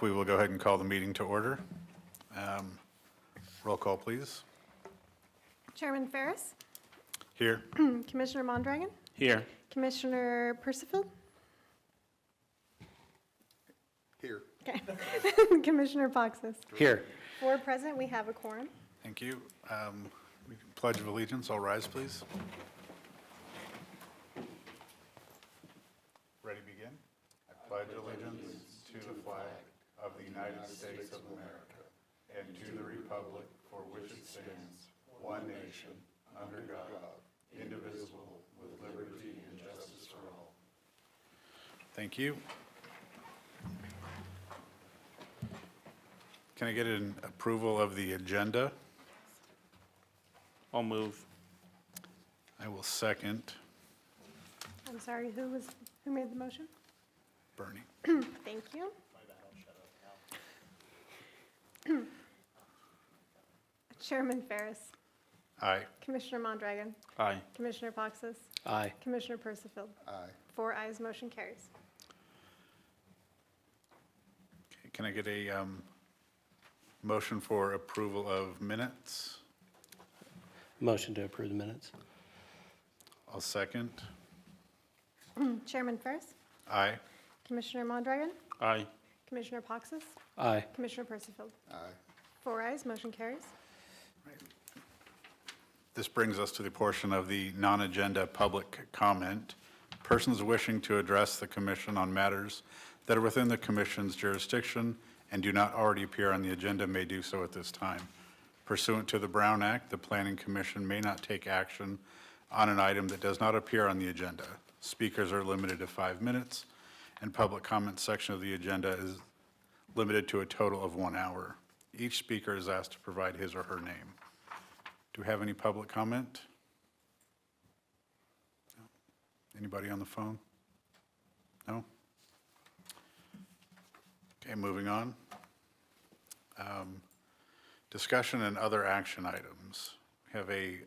We will go ahead and call the meeting to order. Roll call, please. Chairman Ferris, Here. Commissioner Mondragon, Here. Commissioner Percival, Here. okay, Commissioner Foxes. Here. 4 present, we have a quorum. Thank you. We can Pledge of Allegiance, all rise, please. Ready, begin? I pledge allegiance to the flag of the United States of America and to the republic for which it stands, one nation, under God, indivisible, with liberty and justice for all. Thank you. Can I get an approval of the agenda? I'll move. I will second. I'm sorry, who made the motion? Bernie. Thank you. Chairman Ferris, Aye. Commissioner Mondragon, Aye. Commissioner Foxes, Aye. Commissioner Percival. Aye. 4 ayes, motion carries. Okay, can I get a motion for approval of minutes? Motion to approve the minutes. I'll second. Chairman Ferris, Aye. Commissioner Mondragon, Aye. Commissioner Foxes, Aye. Commissioner Percival. Aye. 4 ayes, motion carries. This brings us to the portion of the non-agenda public comment. Persons wishing to address the commission on matters that are within the commission's jurisdiction and do not already appear on the agenda may do so at this time. Pursuant to the Brown Act, the Planning Commission may not take action on an item that does not appear on the agenda. Speakers are limited to 5 minutes, and public comment section of the agenda is limited to a total of 1 hour. Each speaker is asked to provide his or her name. Do we have any public comment? No. Anybody on the phone? No? Okay, moving on. Discussion and other action items. We have a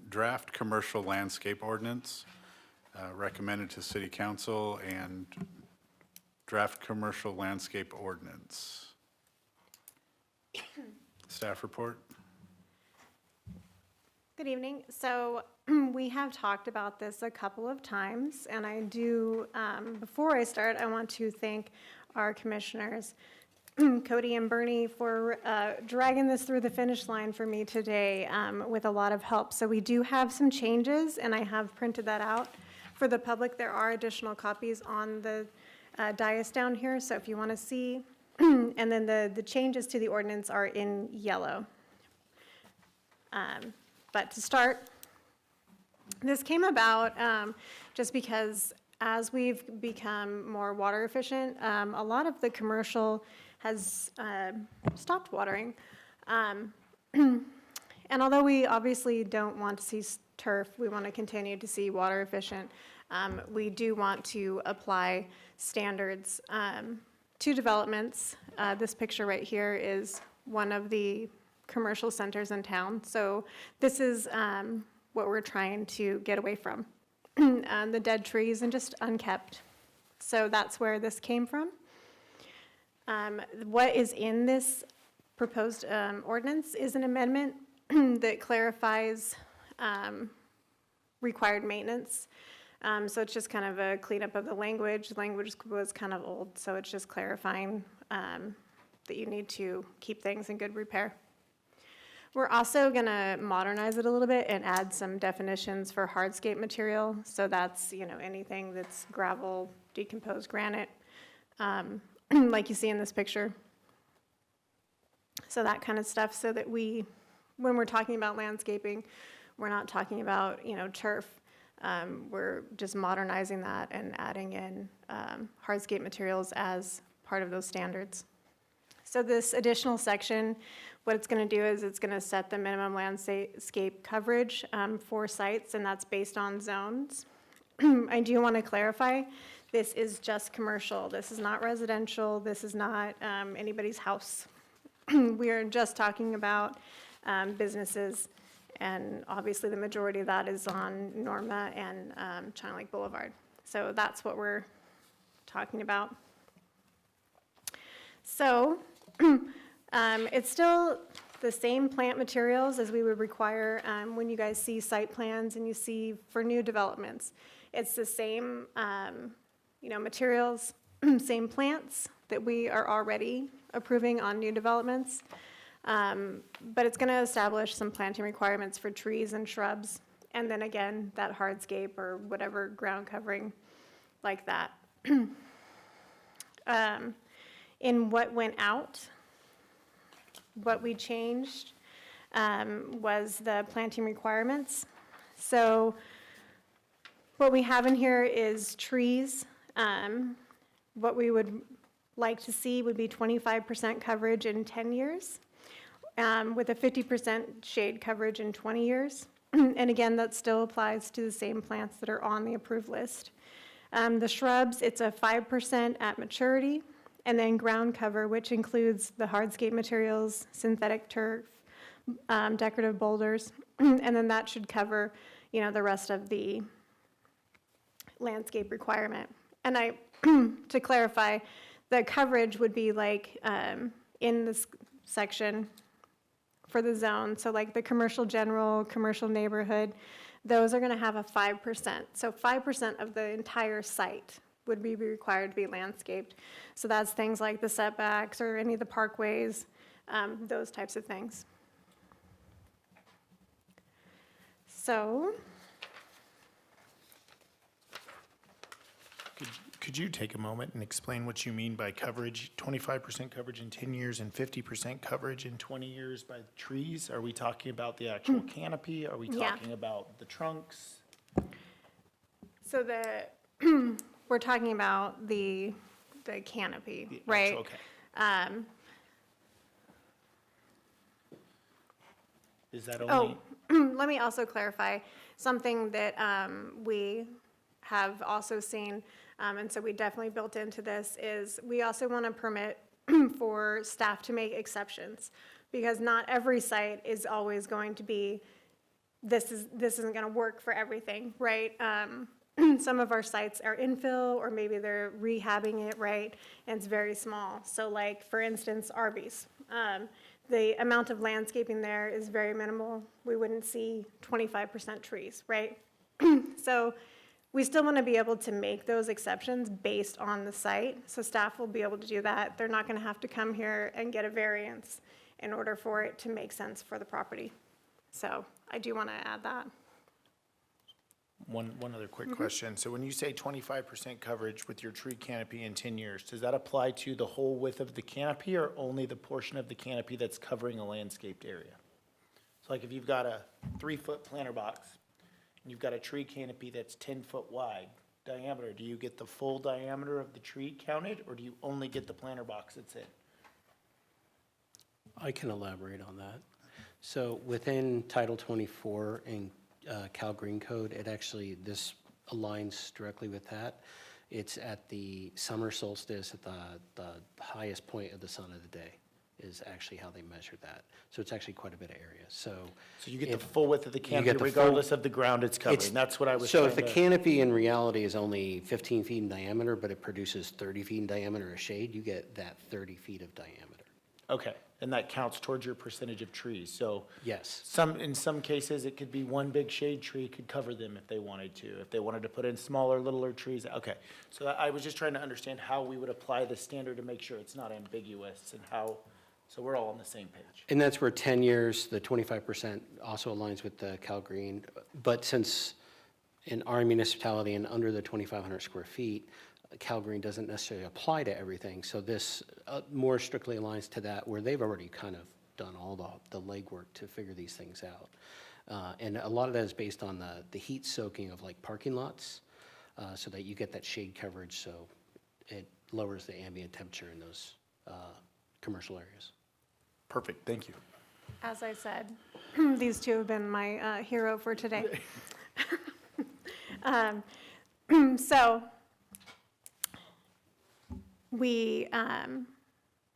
draft commercial landscape ordinance recommended to City Council and draft commercial landscape ordinance. Staff report. Good evening. So we have talked about this a couple of times, and I do, before I start, I want to thank our commissioners, Cody and Bernie, for dragging this through the finish line for me today with a lot of help. So we do have some changes, and I have printed that out for the public. There are additional copies on the dais down here, so if you want to see, and then the changes to the ordinance are in yellow. But to start, this came about just because as we've become more water efficient, a lot of the commercial has stopped watering. And although we obviously don't want to see turf, we want to continue to see water efficient, we do want to apply standards to developments. This picture right here is one of the commercial centers in town. So this is what we're trying to get away from. The dead trees and just unkept. So that's where this came from. What is in this proposed ordinance is an amendment that clarifies required maintenance. So it's just kind of a cleanup of the language. The language was kind of old, so it's just clarifying that you need to keep things in good repair. We're also going to modernize it a little bit and add some definitions for hardscape material. So that's, anything that's gravel, decomposed granite, like you see in this picture. So that kind of stuff, so that when we're talking about landscaping, we're not talking about, turf. We're just modernizing that and adding in hardscape materials as part of those standards. So this additional section, what it's going to do is it's going to set the minimum landscape coverage for sites, and that's based on zones. I do want to clarify, this is just commercial. This is not residential. This is not anybody's house. We are just talking about businesses, and obviously the majority of that is on Norma and China Lake Boulevard. So that's what we're talking about. So it's still the same plant materials as we would require when you guys see site plans and you see for new developments. It's the same, materials, same plants that we are already approving on new developments. But it's going to establish some planting requirements for trees and shrubs. And then again, that hardscape or whatever ground covering like that. In what went out, what we changed was the planting requirements. So what we have in here is trees. What we would like to see would be 25% coverage in 10 years, with a 50% shade coverage in 20 years. And again, that still applies to the same plants that are on the approved list. The shrubs, it's a 5% at maturity, and then ground cover, which includes the hardscape materials, synthetic turf, decorative boulders, and then that should cover, the rest of the landscape requirement. And to clarify, the coverage would be like in this section for the zone, so like the commercial general, commercial neighborhood, those are going to have a 5%. So 5% of the entire site would be required to be landscaped. So that's things like the setbacks or any of the parkways, those types of things. So, Could you take a moment and explain what you mean by coverage, 25% coverage in 10 years and 50% coverage in 20 years by trees? Are we talking about the actual canopy? Are we Yeah. talking about the trunks? so we're talking about the canopy, The right? actual- Okay. Is that only? Let me also clarify something that we have also seen, and so we definitely built into this, is we also want to permit for staff to make exceptions, because not every site is always going to be, this isn't going to work for everything, right? Some of our sites are infill, or maybe they're rehabbing it, right? And it's very small. So like, for instance, Arby's. The amount of landscaping there is very minimal. We wouldn't see 25% trees, right? So we still want to be able to make those exceptions based on the site. So staff will be able to do that. They're not going to have to come here and get a variance in order for it to make sense for the property. So I do want to add that. One other quick question. So when you say 25% coverage with your tree canopy in 10 years, does that apply to the whole width of the canopy or only the portion of the canopy that's covering a landscaped area? So like if you've got a 3-foot planter box and you've got a tree canopy that's 10 foot wide diameter, do you get the full diameter of the tree counted or do you only get the planter box it's in? I can elaborate on that. So within Title 24 and Cal Green Code, this aligns directly with that. It's at the summer solstice, at the highest point of the sun of the day is actually how they measure that. So it's actually quite a bit of area. So You get the full width of the get canopy the full- regardless of the ground it's it's- covering. That's what I was So trying if the to. canopy in reality is only 15 feet in diameter, but it produces 30 feet in diameter of shade, you get that 30 feet of diameter. Okay, and that counts towards your percentage of trees. So Yes. in some cases, it could be one big shade tree could cover them if they wanted to. If they wanted to put in smaller, littler trees, okay. So I was just trying to understand how we would apply the standard to make sure it's not ambiguous and how, so we're all on the same page. And that's where 10 years, the 25% also aligns with the Cal Green. But since in our municipality and under the 2,500 square feet, Cal Green doesn't necessarily apply to everything. So this more strictly aligns to that, where they've already kind of done all the legwork to figure these things out. And a lot of that is based on the heat soaking of like parking lots, so that you get that shade coverage, so it lowers the ambient temperature in those commercial areas. Perfect, thank you. As I said, these two have been my hero for today. So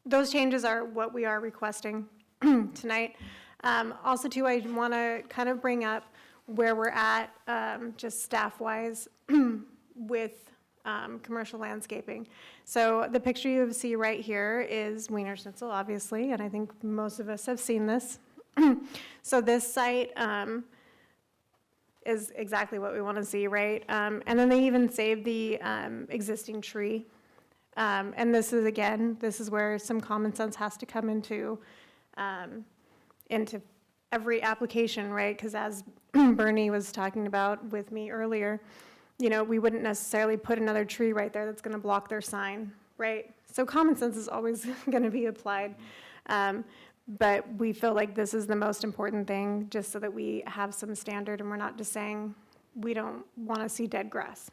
those changes are what we are requesting tonight. Also too, I want to kind of bring up where we're at, just staff-wise, with commercial landscaping. So the picture you see right here is Wiener Schnitzel, obviously, and I think most of us have seen this. So this site is exactly what we want to see, right? And then they even saved the existing tree. And this is, again, this is where some common sense has to come into every application, right? Because as Bernie was talking about with me earlier, you know, we wouldn't necessarily put another tree right there that's going to block their sign, right? So common sense is always going to be applied. But we feel like this is the most important thing, just so that we have some standard and we're not just saying we don't want to see dead grass.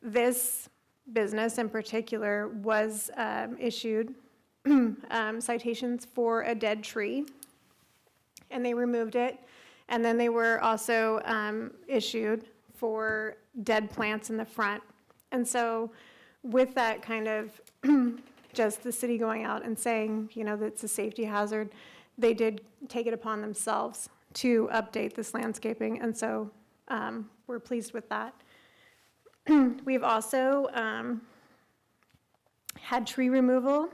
This business in particular was issued citations for a dead tree, and they removed it. And then they were also issued for dead plants in the front. And so with that kind of just the city going out and saying, you know, that it's a safety hazard, they did take it upon themselves to update this landscaping. And so we're pleased with that. We've also had tree removal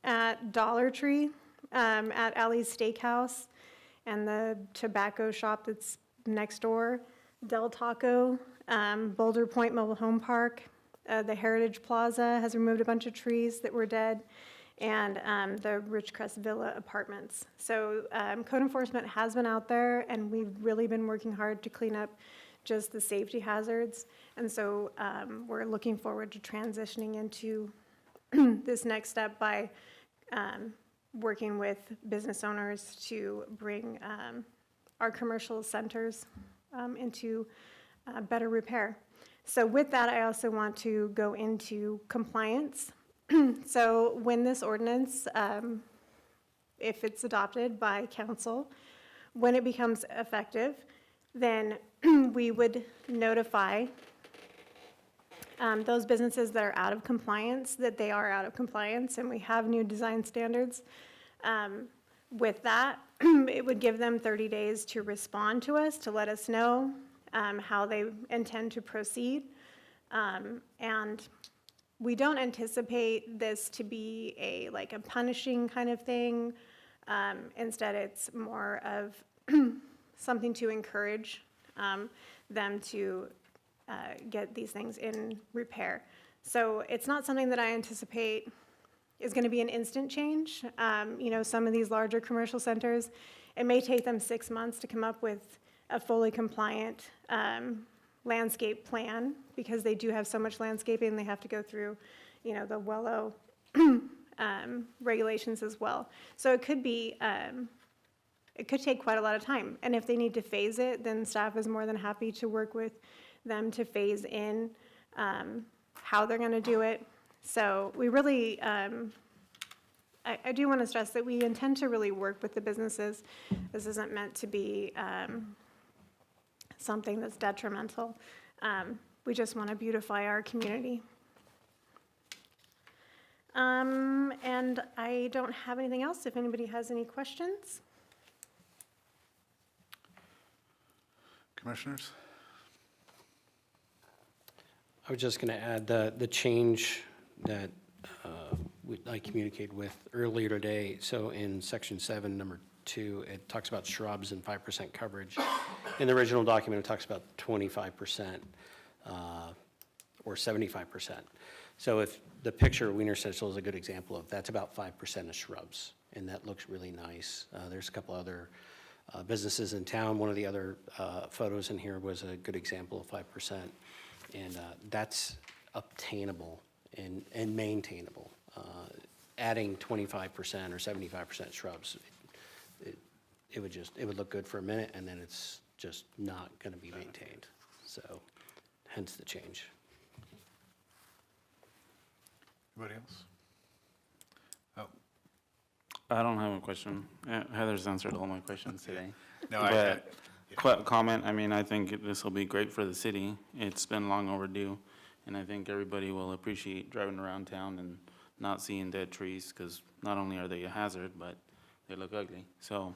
at Dollar Tree, at Alley's Steakhouse, and the tobacco shop that's next door, Del Taco, Boulder Point Mobile Home Park, the Heritage Plaza has removed a bunch of trees that were dead, and the Ridgecrest Villa Apartments. So code enforcement has been out there, and we've really been working hard to clean up just the safety hazards. And so we're looking forward to transitioning into this next step by working with business owners to bring our commercial centers into better repair. So with that, I also want to go into compliance. So when this ordinance, if it's adopted by council, when it becomes effective, then we would notify those businesses that are out of compliance, that they are out of compliance, and we have new design standards. With that, it would give them 30 days to respond to us, to let us know how they intend to proceed. And we don't anticipate this to be a punishing kind of thing. Instead, it's more of something to encourage them to get these things in repair. So it's not something that I anticipate is going to be an instant change. You know, some of these larger commercial centers, it may take them 6 months to come up with a fully compliant landscape plan, because they do have so much landscaping, they have to go through, you know, the WELLO regulations as well. So it could be, it could take quite a lot of time. And if they need to phase it, then staff is more than happy to work with them to phase in how they're going to do it. So we really, I do want to stress that we intend to really work with the businesses. This isn't meant to be something that's detrimental. We just want to beautify our community. And I don't have anything else. If anybody has any questions. Commissioners? I was just going to add the change that I communicated with earlier today. So in section 7, number 2, it talks about shrubs and 5% coverage. In the original document, it talks about 25% or 75%. So if the picture of Wiener Schnitzel is a good example of, that's about 5% of shrubs, and that looks really nice. There's a couple other businesses in town. One of the other photos in here was a good example of 5%, and that's obtainable and maintainable. Adding 25% or 75% shrubs, it would look good for a minute, and then it's just not going to be maintained. So, hence the change. Anybody else? Oh, I don't have a question. Heather's answered all my questions today. no, But quick comment, I mean, I think this will be great for the city. It's been long overdue, and I think everybody will appreciate driving around town and not seeing dead trees, because not only are they a hazard, but they look ugly. So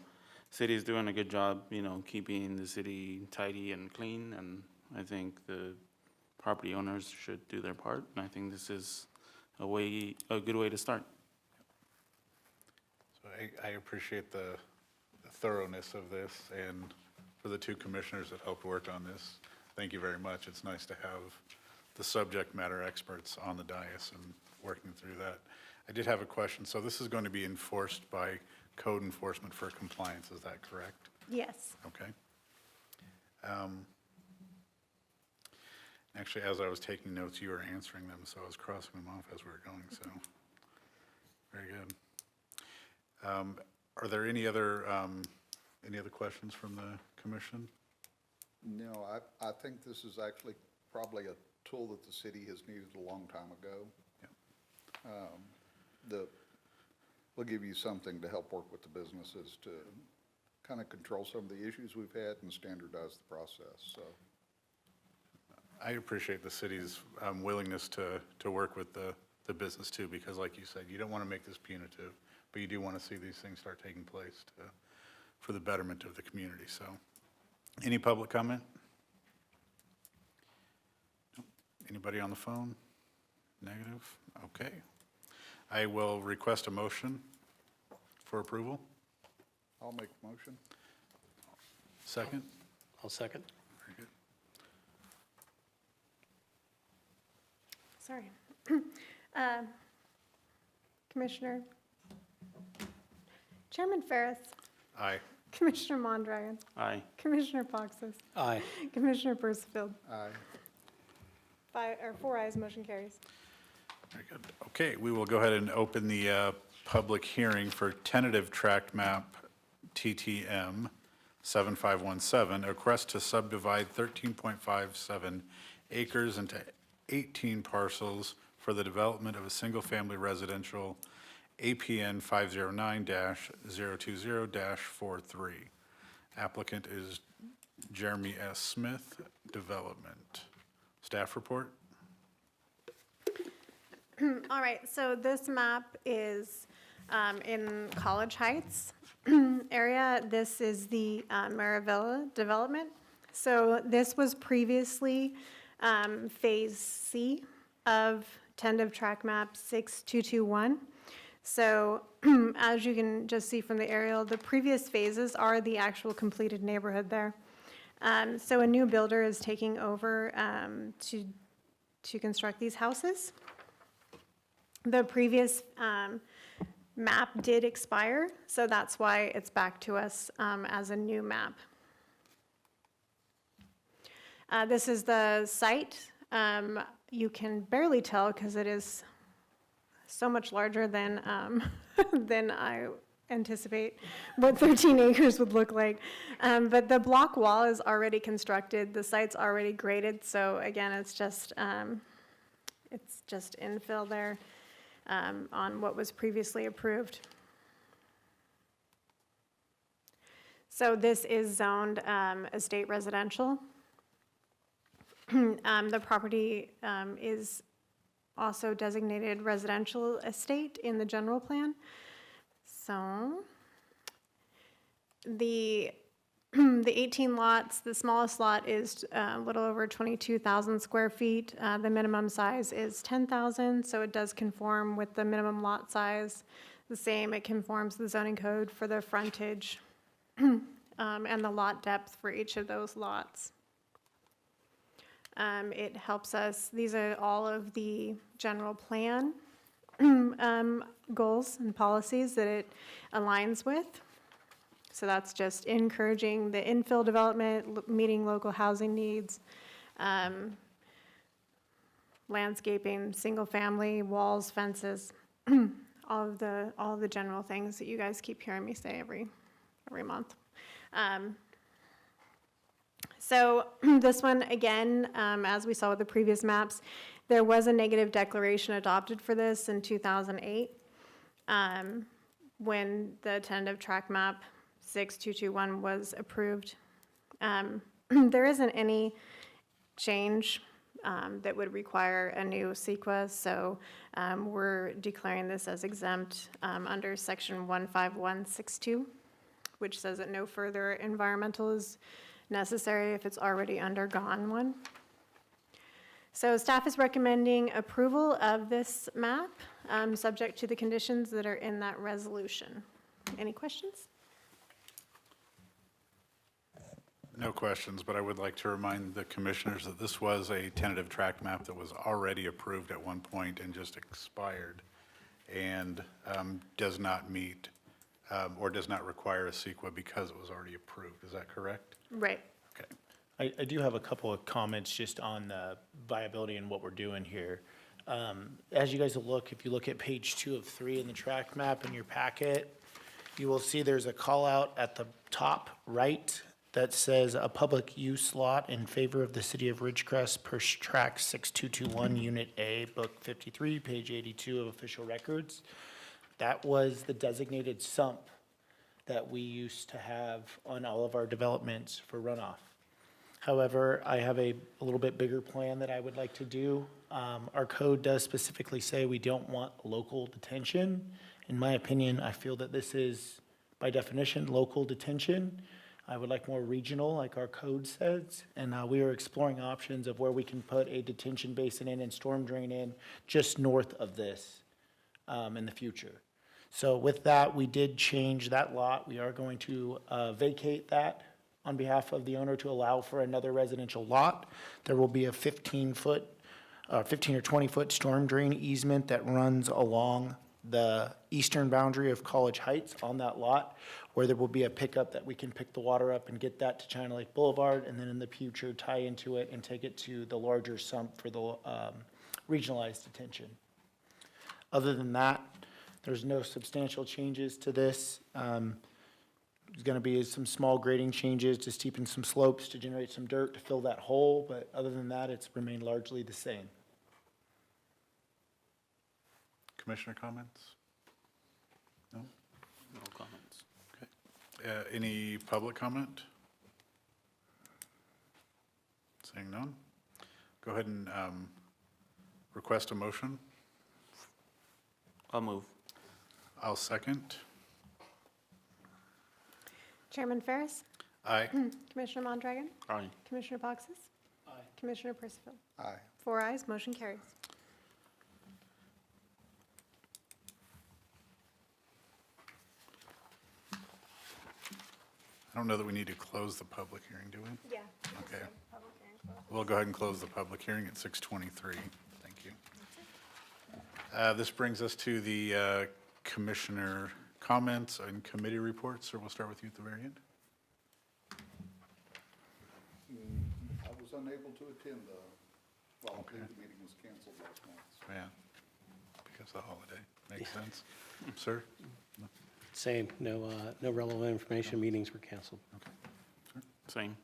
city's doing a good job, you know, keeping the city tidy and clean, and I think the property owners should do their part, and I think this is a good way to start. So I appreciate the thoroughness of this, and for the two commissioners that helped work on this, thank you very much. It's nice to have the subject matter experts on the dais and working through that. I did have a question. So this is going to be enforced by code enforcement for compliance, is that correct? Yes. Okay. Actually, as I was taking notes, you were answering them, so I was crossing them off as we were going, so, very good. Are there any other questions from the commission? No, I think this is actually probably a tool that the city has needed a long time ago. We'll give you something to help work with the businesses to kind of control some of the issues we've had and standardize the process, so. I appreciate the city's willingness to work with the business too, because like you said, you don't want to make this punitive, but you do want to see these things start taking place for the betterment of the community, so. Any public comment? Nope. Anybody on the phone? Negative? Okay. I will request a motion for approval. I'll make a motion. Second? I'll second. Very good. Sorry. Commissioner, Chairman Ferris, Aye. Commissioner Mondragon, Aye. Commissioner Foxes, Aye. Commissioner Percival. Aye. 4 ayes, motion carries. Very good. Okay, we will go ahead and open the public hearing for tentative tract map TTM 7517, a request to subdivide 13.57 acres into 18 parcels for the development of a single-family residential APN 509-020-43. Applicant is Jeremy S. Smith, Development. Staff report? All right, so this map is in College Heights area. This is the Maravilla development. So this was previously Phase C of tentative tract map 6221. So as you can just see from the aerial, the previous phases are the actual completed neighborhood there. So a new builder is taking over to construct these houses. The previous map did expire, so that's why it's back to us as a new map. This is the site. You can barely tell because it is so much larger than, than I anticipate what 13 acres would look like. But the block wall is already constructed. The site's already graded, so again, it's just infill there. On what was previously approved. So this is zoned estate residential. The property is also designated residential estate in the general plan. So the 18 lots, the smallest lot is a little over 22,000 square feet. The minimum size is 10,000, so it does conform with the minimum lot size. The same, it conforms the zoning code for the frontage and the lot depth for each of those lots. It helps us, these are all of the general plan goals and policies that it aligns with. So that's just encouraging the infill development, meeting local housing needs, landscaping, single-family, walls, fences, all of the general things that you guys keep hearing me say every month. So this one, again, as we saw with the previous maps, there was a negative declaration adopted for this in 2008 when the tentative tract map 6221 was approved. There isn't any change that would require a new CEQA, so we're declaring this as exempt under section 15162, which says that no further environmental is necessary if it's already undergone one. So staff is recommending approval of this map, subject to the conditions that are in that resolution. Any questions? No questions, but I would like to remind the commissioners that this was a tentative tract map that was already approved at one point and just expired, and does not meet, or does not require a CEQA because it was already approved. Is that correct? Right. Okay. I do have a couple of comments just on the viability and what we're doing here. As you guys will look, if you look at page 2 of 3 in the tract map in your packet, you will see there's a call out at the top right that says a public use lot in favor of the city of Ridgecrest per tract 6221, Unit A, Book 53, page 82 of official records. That was the designated sump that we used to have on all of our developments for runoff. However, I have a little bit bigger plan that I would like to do. Our code does specifically say we don't want local detention. In my opinion, I feel that this is, by definition, local detention. I would like more regional, like our code says, and we are exploring options of where we can put a detention basin in and storm drain in just north of this in the future. So with that, we did change that lot. We are going to vacate that on behalf of the owner to allow for another residential lot. There will be a 15 or 20-foot storm drain easement that runs along the eastern boundary of College Heights on that lot, where there will be a pickup that we can pick the water up and get that to China Lake Boulevard, and then in the future, tie into it and take it to the larger sump for the regionalized detention. Other than that, there's no substantial changes to this. There's going to be some small grading changes to steepen some slopes to generate some dirt to fill that hole, but other than that, it's remained largely the same. Commissioner comments? No? No comments. Any public comment? Seeing none? Go ahead and request a motion. I'll move. I'll second. Chairman Ferris? Aye. Commissioner Mondragon? Aye. Commissioner Poxis? Aye. Commissioner Percival? Aye. 4 ayes, motion carries. I don't know that we need to close the public hearing, do we? Yeah. Okay. We'll go ahead and close the public hearing at 6:23. Thank you. This brings us to the commissioner comments and committee reports, so we'll start with you at the very end. I was unable to attend the meeting was canceled last month. Yeah, because of the holiday. Makes sense. Sir? Same, no relevant information, meetings were canceled. Same.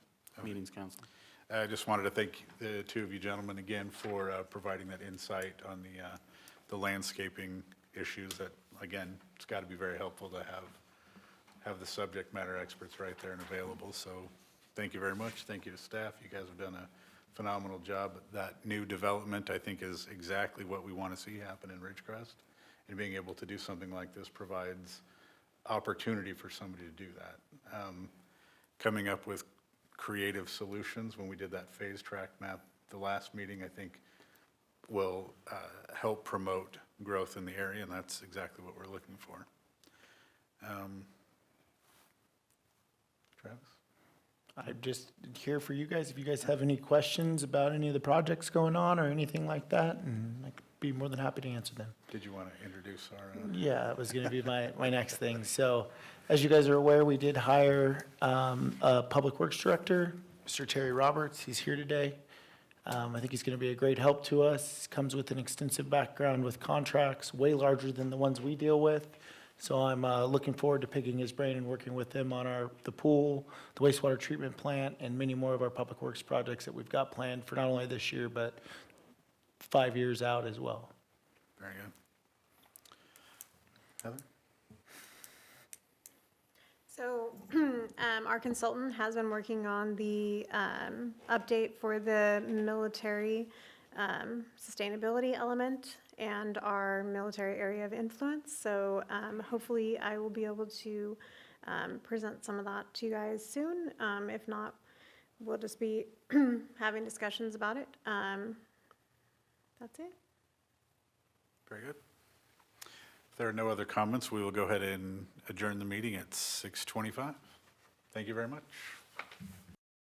Meeting's canceled. I just wanted to thank the two of you gentlemen again for providing that insight on the landscaping issues that, again, it's got to be very helpful to have the subject matter experts right there and available. So thank you very much. Thank you to staff. You guys have done a phenomenal job. That new development, I think, is exactly what we want to see happen in Ridgecrest. And being able to do something like this provides opportunity for somebody to do that. Coming up with creative solutions when we did that phase track map, the last meeting, I think, will help promote growth in the area, and that's exactly what we're looking for. Travis? I'm just here for you guys. If you guys have any questions about any of the projects going on or anything like that, and I could be more than happy to answer them. Did you want to introduce our? Yeah, that was going to be my next thing. So, as you guys are aware, we did hire a Public Works Director, Mr. Terry Roberts. He's here today. I think he's going to be a great help to us. Comes with an extensive background with contracts, way larger than the ones we deal with. So I'm looking forward to picking his brain and working with him on the pool, the wastewater treatment plant, and many more of our public works projects that we've got planned for not only this year, but 5 years out as well. Very good. Heather? So our consultant has been working on the update for the military sustainability element and our military area of influence. So hopefully I will be able to present some of that to you guys soon. If not, we'll just be having discussions about it. That's it. Very good. If there are no other comments, we will go ahead and adjourn the meeting at 6:25. Thank you very much.